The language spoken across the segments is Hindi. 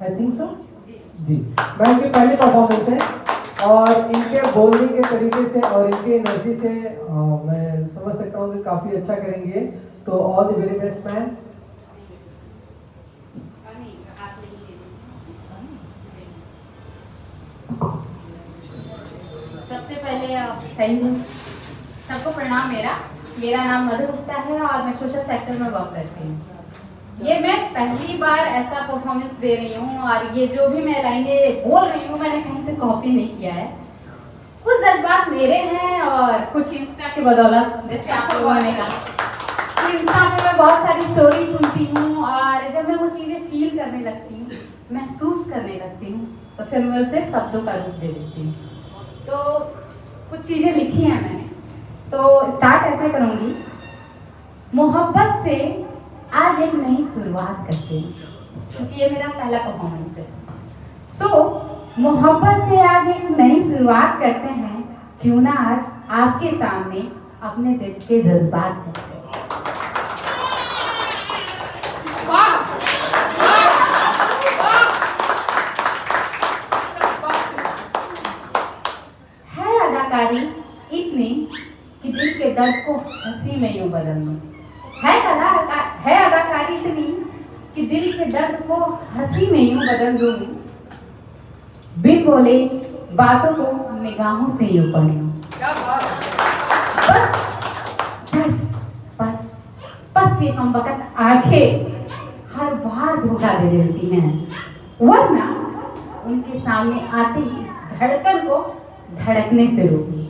आई थिंक सो जी। मैं इनकी पहली परफॉर्मेंस है और इनके बोलने के तरीके से और इनकी एनर्जी से मैं समझ सकता हूँ कि काफ़ी अच्छा करेंगे। तो all the very best man. सबसे पहले थैंक यू सबको प्रणाम। मेरा नाम मधु गुप्ता है और मैं सोशल सेक्टर में वर्क करती हूँ। ये मैं पहली बार ऐसा परफॉर्मेंस दे रही हूँ और ये जो भी मैं लाइनें बोल रही हूँ मैंने कहीं से कॉपी नहीं किया है। कुछ जज्बात मेरे हैं और कुछ इंस्टा की बदौलत, जैसे आप लोगों ने कहा इंस्टा में मैं बहुत सारी स्टोरी सुनती हूँ और जब मैं वो चीज़ें फील करने लगती हूँ, महसूस करने लगती हूँ, तो फिर मैं उसे शब्दों का रूप दे देती हूँ। तो कुछ चीज़ें लिखी हैं मैंने, तो स्टार्ट ऐसे करूँगी। मोहब्बत से आज एक नई शुरुआत करते हैं, क्योंकि ये मेरा पहला परफॉर्मेंस है। मोहब्बत से आज एक नई शुरुआत करते हैं, क्यों ना आज आपके सामने अपने दिल के जज्बात करते हैं। है अदाकारी इतनी कि दिल के दर्द को हंसी में यूं बदल दूं। है अदाकारी इतनी कि दिल के दर्द को हंसी में यूं बदल दूं। बिन बोले बातों को निगाहों से यूं पढ़ लूं। बस बस बस ये कमबख्त आंखें हर बार धोखा दे देती हैं, वरना उनके सामने आते ही इस धड़कन को धड़कने से रोकी।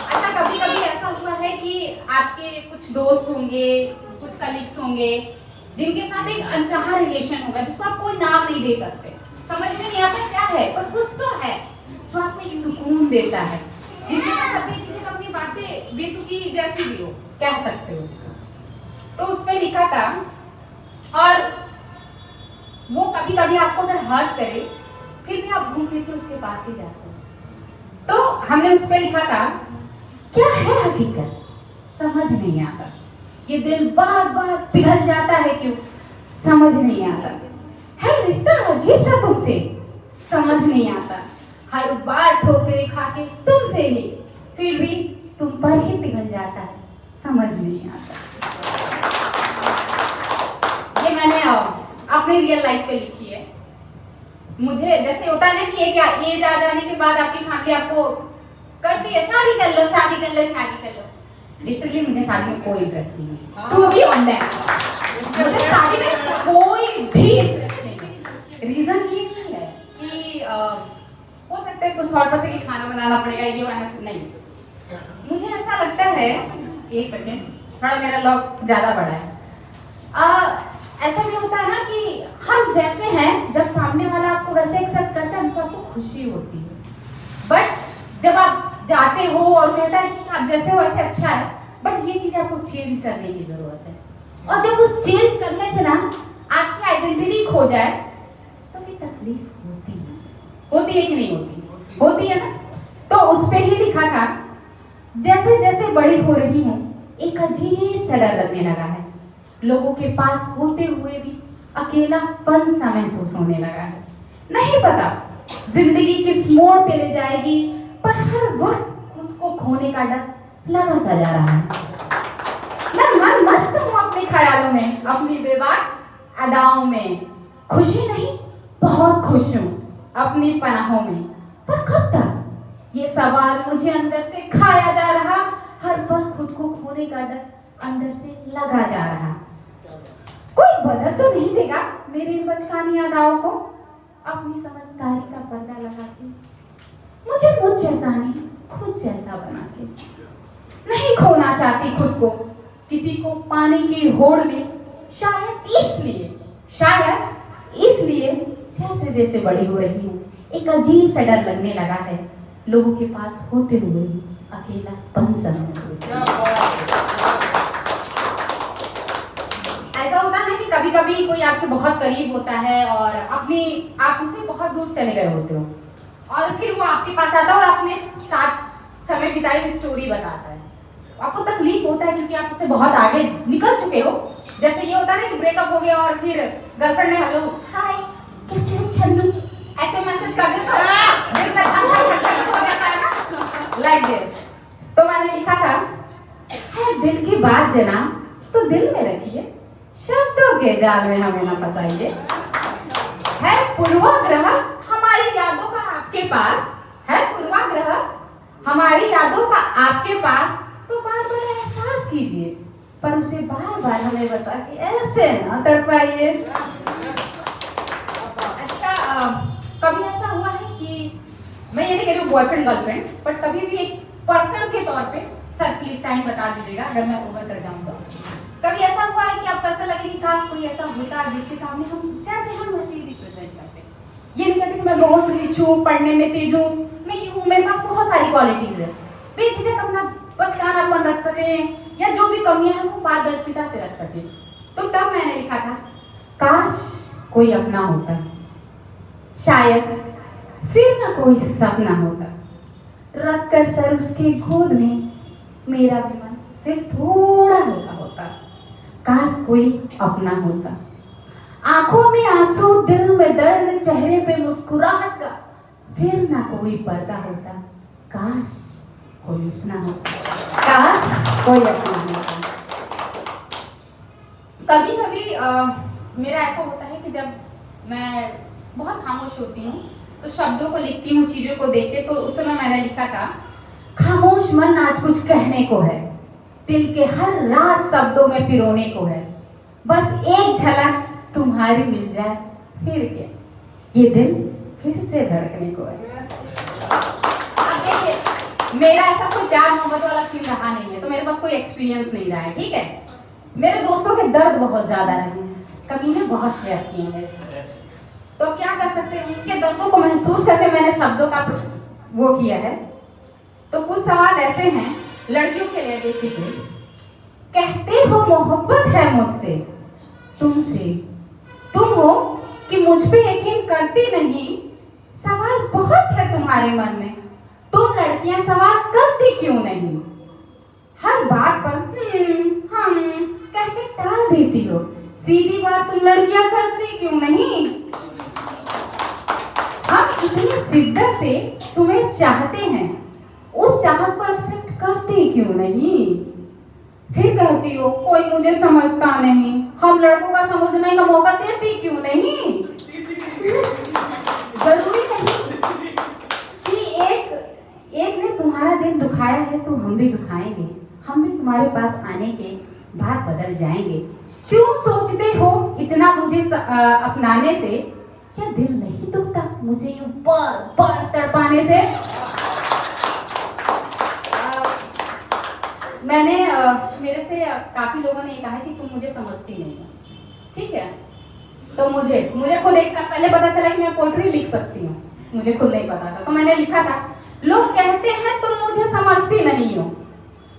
अच्छा, कभी कभी ऐसा हुआ है कि आपके कुछ दोस्त होंगे, कुछ कलीग्स होंगे जिनके साथ एक अनचाहा रिलेशन होगा जिसको आप कोई नाम नहीं दे सकते, समझ में नहीं आता क्या है, पर कुछ तो है जो आपको एक सुकून देता है, जिनके साथ आप चीजें अपनी बातें बेतुकी जैसी भी हो कह सकते हो। तो उस पे लिखा था, और वो कभी कभी आपको अगर हर्ट करे फिर भी आप घूम फिर के उसके पास ही जाते हो। तो हमने उस पे लिखा था, क्या है हकीकत समझ नहीं आता, ये दिल बार बार पिघल जाता है क्यों समझ नहीं आता, है रिश्ता अजीब सा तुमसे समझ नहीं आता, हर बार ठोकरे खा के तुमसे ही फिर भी तुम पर ही पिघल जाता है समझ नहीं आता। ये मैंने अपने रियल लाइफ पे लिखी है। मुझे जैसे होता है ना कि एक एज आ जाने के बाद आपकी फैमिली आपको करती है शादी कर लो शादी कर लो शादी कर लो। लिटरली मुझे शादी में कोई इंटरेस्ट नहीं है, टू बी ऑनेस्ट मुझे शादी में कोई भी इंटरेस्ट नहीं है। रीजन ये नहीं है कि हो सकता है कुछ और पर से कि खाना बनाना पड़ेगा ये वाला, नहीं। मुझे ऐसा लगता है, एक सेकेंड थोड़ा मेरा लॉक ज्यादा बड़ा है। ऐसा भी होता है ना कि हम जैसे हैं, जब सामने वाला आपको वैसे एक्सेप्ट करता है हमको आपको खुशी होती है, बट जब आप जाते हो और कहता है कि आप जैसे हो वैसे अच्छा है, बट ये चीज आपको चेंज करने की जरूरत है। और जब उस चेंज करने से ना आपकी आइडेंटिटी खो जाए तो फिर तकलीफ होती है कि नहीं होती? होती है ना। तो उस पे ही लिखा था, जैसे जैसे बड़ी हो रही हूँ एक अजीब सा डर लगने लगा है, लोगों के पास होते हुए भी अकेलापन सा महसूस होने लगा है। नहीं पता जिंदगी किस मोड़ पे ले जाएगी, पर हर वक्त खुद को खोने का डर लगा सा जा रहा है। मैं मन मस्त हूँ अपने ख्यालों में, अपनी बेबाक अदाओं में, खुशी नहीं बहुत खुश हूँ अपनी पनाहों में, पर कब तक ये सवाल मुझे अंदर से खाया जा रहा, हर पल खुद को खोने का डर अंदर से लगा जा रहा। कोई बदल तो नहीं देगा मेरी इन बचकानी अदाओं को, अपनी समझदारी सा पर्दा लगा के मुझे मुझ जैसा नहीं खुद जैसा बना के। नहीं खोना चाहती खुद को किसी को पाने की होड़ में, शायद इसलिए जैसे जैसे बड़ी हो रही हूँ एक अजीब सा डर लगने लगा है, लोगों के पास होते हुए भी अकेलापन सा महसूस। ऐसा होता है कि कभी कभी कोई आपके बहुत करीब होता है और आप उससे बहुत दूर चले गए होते हो, और फिर वो आपके पास आता है और अपने साथ समय बिताई हुई स्टोरी बताता है। आपको तकलीफ होता है क्योंकि आप उससे बहुत आगे निकल चुके हो, जैसे ये होता है ना कि ब्रेकअप हो गया और फिर गर्लफ्रेंड ने हेलो हाय कैसे हो छन्नू ऐसे मैसेज कर दे तो दिल में धक हो जाता है ना, लाइक दिस। तो मैंने लिखा था है दिल की बात जना तो दिल में रखिए, शब्दों के जाल में हमें ना फंसाइए। है पूर्वाग्रह हमारी यादों का आपके पास, है पूर्वाग्रह हमारी यादों का आपके पास, तो बार बार एहसास कीजिए पर उसे बार बार हमें बता के ऐसे ना तड़पाइए। अच्छा कभी ऐसा हुआ है कि मैं ये नहीं कह रही हूँ बॉयफ्रेंड गर्लफ्रेंड, बट कभी भी एक पर्सन के तौर पे सर प्लीज टाइम बता दीजिएगा अगर मैं ओवर कर जाऊँ तो, कभी ऐसा हुआ है कि आपको ऐसा लगे कि काश कोई ऐसा होता जिसके सामने हम जैसे हम वैसे ही रिप्रेजेंट करते। ये नहीं कहते कि मैं बहुत रिच हूँ, पढ़ने में तेज हूँ, मैं ये हूँ, मेरे पास बहुत सारी क्वालिटीज है, बेझिझक अपना बचकानापन रख सकें या जो भी कमियां हैं वो पारदर्शिता से रख सके। तो तब मैंने लिखा था काश कोई अपना होता, शायद फिर ना कोई सपना होता, रख कर सर उसके गोद में मेरा भी मन फिर थोड़ा हल्का होता। काश कोई अपना होता, आंखों में आंसू दिल में दर्द चेहरे पे मुस्कुराहट का फिर ना कोई पर्दा होता। काश कोई अपना होता, काश कोई अपना होता। कभी कभी मेरा ऐसा होता है कि जब मैं बहुत खामोश होती हूँ तो शब्दों को लिखती हूँ चीजों को देख के, तो उस समय मैंने लिखा था खामोश मन आज कुछ कहने को है, दिल के हर राज शब्दों में पिरोने को है, बस एक झलक तुम्हारी मिल जाए फिर क्या, ये दिल फिर से धड़कने को है। अब देखिए मेरा ऐसा कोई प्यार मोहब्बत वाला सीन रहा नहीं है, तो मेरे पास कोई एक्सपीरियंस नहीं रहा है, ठीक है। मेरे दोस्तों के दर्द बहुत ज्यादा रहे हैं, कभी ने बहुत शेयर किए मेरे साथ, तो क्या कर सकते हैं, उनके दर्दों को महसूस करके मैंने शब्दों का वो किया है। तो कुछ सवाल ऐसे हैं लड़कियों के लिए बेसिकली, कहते हो मोहब्बत है मुझसे तुमसे, तुम हो कि मुझ पे यकीन करती नहीं, सवाल बहुत है तुम्हारे मन में, तुम लड़कियां सवाल करती क्यों नहीं, हर बात पर हम कह के टाल देती हो, सीधी बात तुम लड़कियां करती क्यों नहीं, हम इतनी शिद्दत से तुम्हें चाहते हैं, उस चाहत को एक्सेप्ट करते क्यों नहीं, फिर कहती हो कोई मुझे समझता नहीं, हम लड़कों का समझने का मौका देती क्यों नहीं। जरूरी नहीं कि एक ने तुम्हारा दिल दुखाया है तो हम भी दुखाएंगे, हम भी तुम्हारे पास आने के बाद बदल जाएंगे, क्यों सोचते हो इतना मुझे अपनाने से, क्या दिल नहीं दुखता मुझे यूं बार बार तड़पाने से। मैंने मेरे से काफी लोगों ने ये कहा है कि तुम मुझे समझती नहीं हो, ठीक है, तो मुझे खुद एक साल पहले पता चला कि मैं पोएट्री लिख सकती हूँ, मुझे खुद नहीं पता था, तो मैंने लिखा था लोग कहते हैं तुम मुझे समझती नहीं हो,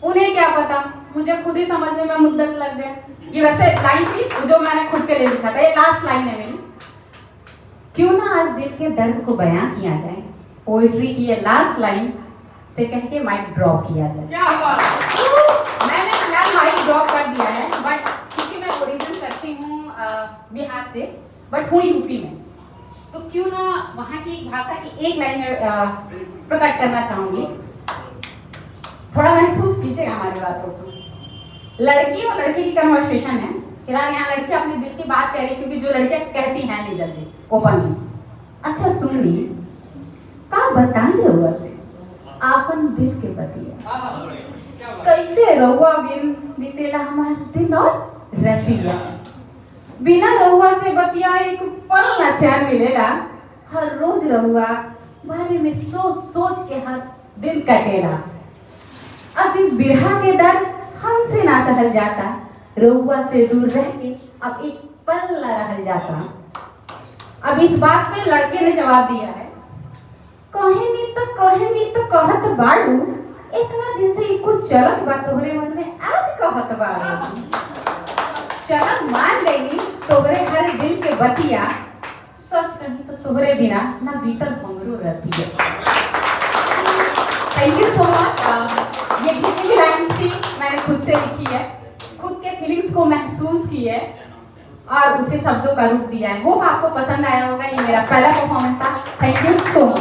उन्हें क्या पता मुझे खुद ही समझने में मुद्दत लग गई। ये वैसे लाइन थी जो मैंने खुद के लिए लिखा था, ये लास्ट लाइन है मेरी। क्यों ना आज दिल के दर्द को बयां किया जाए, पोएट्री की ये लास्ट लाइन से कह के माइक ड्रॉप किया जाए। मैंने फिलहाल माइक ड्रॉप कर दिया है, बट क्योंकि मैं ओरिजिन करती हूँ बिहार से, बट हूँ यूपी में, तो क्यों ना वहाँ की भाषा की एक लाइन में प्रकट करना चाहूंगी, थोड़ा महसूस कीजिएगा हमारी बातों को। लड़की और लड़की की कन्वर्सेशन है, फिलहाल यहाँ लड़की अपने दिल की बात कह रही, क्योंकि जो लड़कियां कहती हैं नहीं जल्दी ओपनली। अच्छा सुन ली का बताई रहुआ से आपन दिल के बतिया, कैसे रहुआ बिन बीतेला हमार दिन और रतिया, बिना रहुआ से बतिया एक पल न चैन मिलेला, हर रोज रहुआ बारे में सोच सोच के हर दिन कटेला, अभी बिरहा के दर्द हमसे ना सहल जाता, रहुआ से दूर रह के अब एक पल न रह जाता। अब इस बात पे लड़के ने जवाब दिया है, कहेनी तो कहत बाड़ू, इतना दिन से कुछ चलत बा तोहरे मन में आज कहत बाड़ू, चलत मान गई तोहरे हर दिल के बतिया, सच कहीं तो तोहरे बिना ना बीतल हमरो Ratia. Thank you so much. ये जितनी भी लाइन्स थी मैंने खुद से लिखी है, खुद के फीलिंग्स को उसको महसूस की है और उसे शब्दों का रूप दिया है। होप आपको पसंद आया होगा। ये मेरा पहला परफॉर्मेंस था। Thank you so much.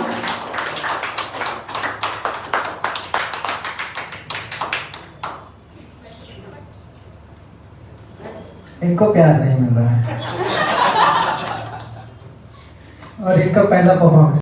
इनको प्यार नहीं मिल रहा है और इनका पहला परफॉर्मेंस